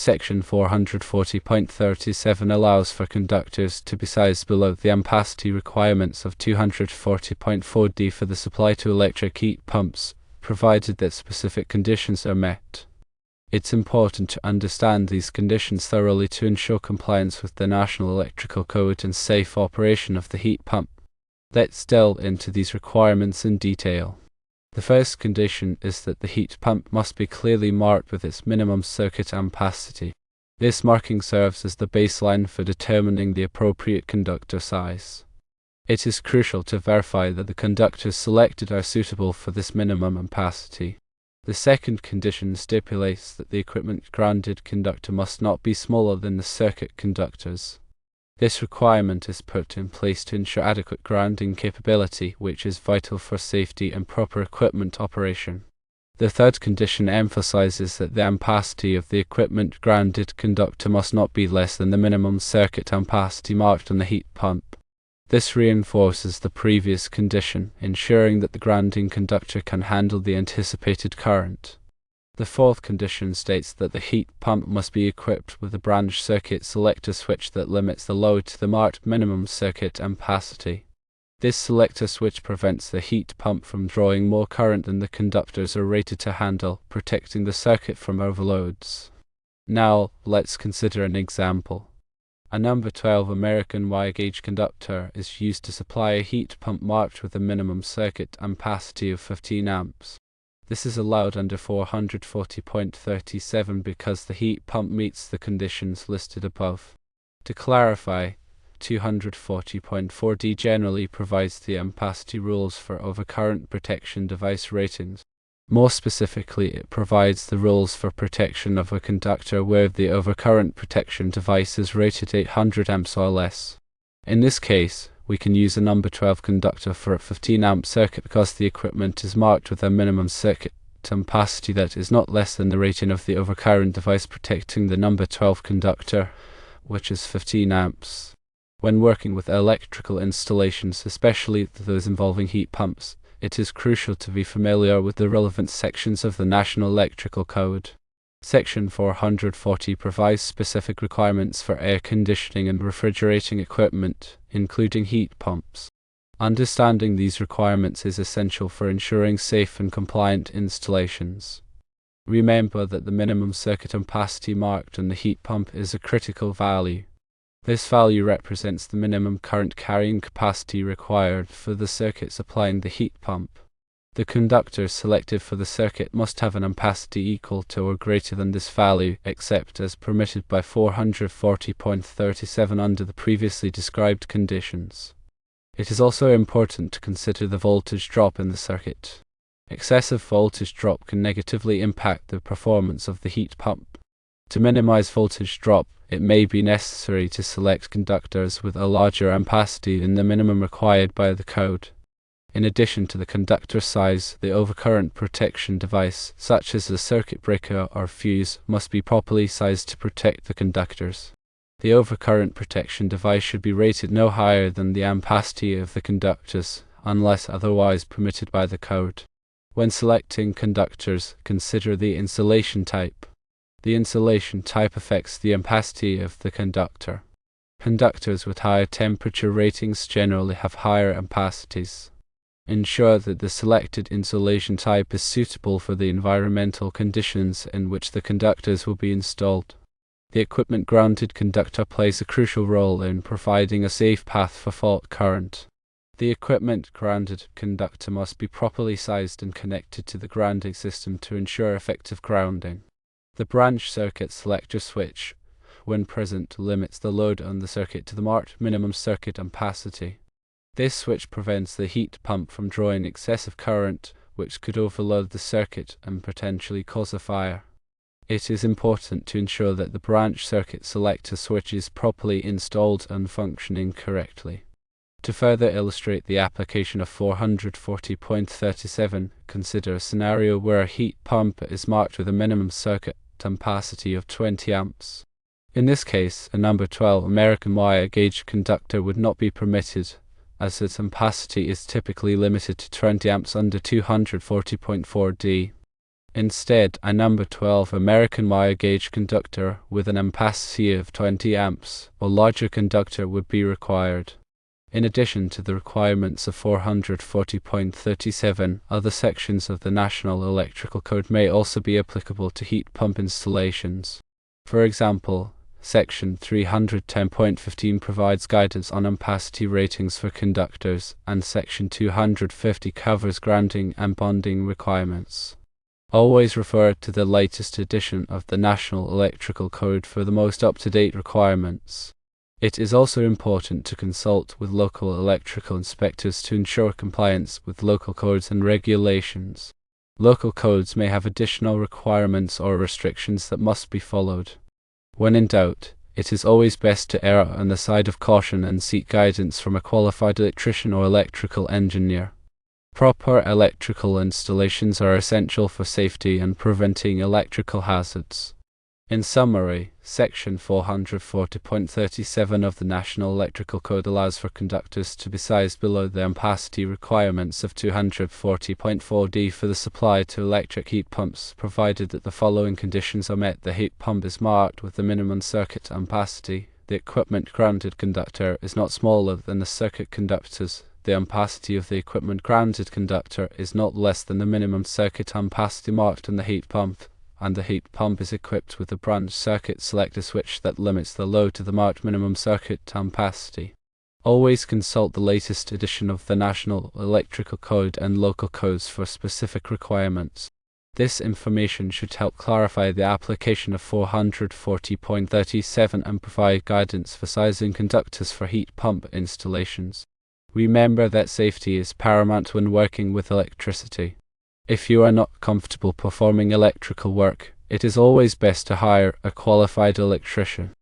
Section 440.37 allows for conductors to be sized below the ampacity requirements of 240.4D for the supply to electric heat pumps, provided that specific conditions are met. It's important to understand these conditions thoroughly to ensure compliance with the National Electrical Code and safe operation of the heat pump. Let's delve into these requirements in detail. The first condition is that the heat pump must be clearly marked with its minimum circuit ampacity. This marking serves as the baseline for determining the appropriate conductor size. It is crucial to verify that the conductors selected are suitable for this minimum ampacity. The second condition stipulates that the equipment-grounded conductor must not be smaller than the circuit conductors. This requirement is put in place to ensure adequate grounding capability, which is vital for safety and proper equipment operation. The third condition emphasizes that the ampacity of the equipment-grounded conductor must not be less than the minimum circuit ampacity marked on the heat pump. This reinforces the previous condition, ensuring that the grounding conductor can handle the anticipated current. The fourth condition states that the heat pump must be equipped with a branch circuit selector switch that limits the load to the marked minimum circuit ampacity. This selector switch prevents the heat pump from drawing more current than the conductors are rated to handle, protecting the circuit from overloads. Now, let's consider an example. A number 12 American wire gauge conductor is used to supply a heat pump marked with a minimum circuit ampacity of 15 amps. This is allowed under 440.37 because the heat pump meets the conditions listed above. To clarify, 240.4D generally provides the ampacity rules for overcurrent protection device ratings. More specifically, it provides the rules for protection of a conductor where the overcurrent protection device is rated 800 amps or less. In this case, we can use a number 12 conductor for a 15 amp circuit because the equipment is marked with a minimum circuit ampacity that is not less than the rating of the overcurrent device protecting the number 12 conductor, which is 15 amps. When working with electrical installations, especially those involving heat pumps, it is crucial to be familiar with the relevant sections of the National Electrical Code. Section 440 provides specific requirements for air conditioning and refrigerating equipment, including heat pumps. Understanding these requirements is essential for ensuring safe and compliant installations. Remember that the minimum circuit ampacity marked on the heat pump is a critical value. This value represents the minimum current carrying capacity required for the circuit supplying the heat pump. The conductors selected for the circuit must have an ampacity equal to or greater than this value, except as permitted by 440.37 under the previously described conditions. It is also important to consider the voltage drop in the circuit. Excessive voltage drop can negatively impact the performance of the heat pump. To minimize voltage drop, it may be necessary to select conductors with a larger ampacity than the minimum required by the code. In addition to the conductor size, the overcurrent protection device, such as a circuit breaker or fuse, must be properly sized to protect the conductors. The overcurrent protection device should be rated no higher than the ampacity of the conductors, unless otherwise permitted by the code. When selecting conductors, consider the insulation type. The insulation type affects the ampacity of the conductor. Conductors with higher temperature ratings generally have higher ampacities. Ensure that the selected insulation type is suitable for the environmental conditions in which the conductors will be installed. The equipment-grounded conductor plays a crucial role in providing a safe path for fault current. The equipment-grounded conductor must be properly sized and connected to the grounding system to ensure effective grounding. The branch circuit selector switch, when present, limits the load on the circuit to the marked minimum circuit ampacity. This switch prevents the heat pump from drawing excessive current, which could overload the circuit and potentially cause a fire. It is important to ensure that the branch circuit selector switch is properly installed and functioning correctly. To further illustrate the application of 440.37, consider a scenario where a heat pump is marked with a minimum circuit ampacity of 20 amps. In this case, a number 12 American wire gauge conductor would not be permitted, as its ampacity is typically limited to 20 amps under 240.4D. Instead, a number 12 American wire gauge conductor with an ampacity of 20 amps or larger conductor would be required. In addition to the requirements of 440.37, other sections of the National Electrical Code may also be applicable to heat pump installations. For example, Section 310.15 provides guidance on ampacity ratings for conductors, and Section 250 covers grounding and bonding requirements. Always refer to the latest edition of the National Electrical Code for the most up-to-date requirements. It is also important to consult with local electrical inspectors to ensure compliance with local codes and regulations. Local codes may have additional requirements or restrictions that must be followed. When in doubt, it is always best to err on the side of caution and seek guidance from a qualified electrician or electrical engineer. Proper electrical installations are essential for safety and preventing electrical hazards. In summary, Section 440.37 of the National Electrical Code allows for conductors to be sized below the ampacity requirements of 240.4D for the supply to electric heat pumps, provided that the following conditions are met. The heat pump is marked with the minimum circuit ampacity. The equipment grounded conductor is not smaller than the circuit conductors. The ampacity of the equipment grounded conductor is not less than the minimum circuit ampacity marked on the heat pump, and the heat pump is equipped with a branch circuit selector switch that limits the load to the marked minimum circuit ampacity. Always consult the latest edition of the National Electrical Code and local codes for specific requirements. This information should help clarify the application of 440.37 and provide guidance for sizing conductors for heat pump installations. Remember that safety is paramount when working with electricity. If you are not comfortable performing electrical work, it is always best to hire a qualified electrician.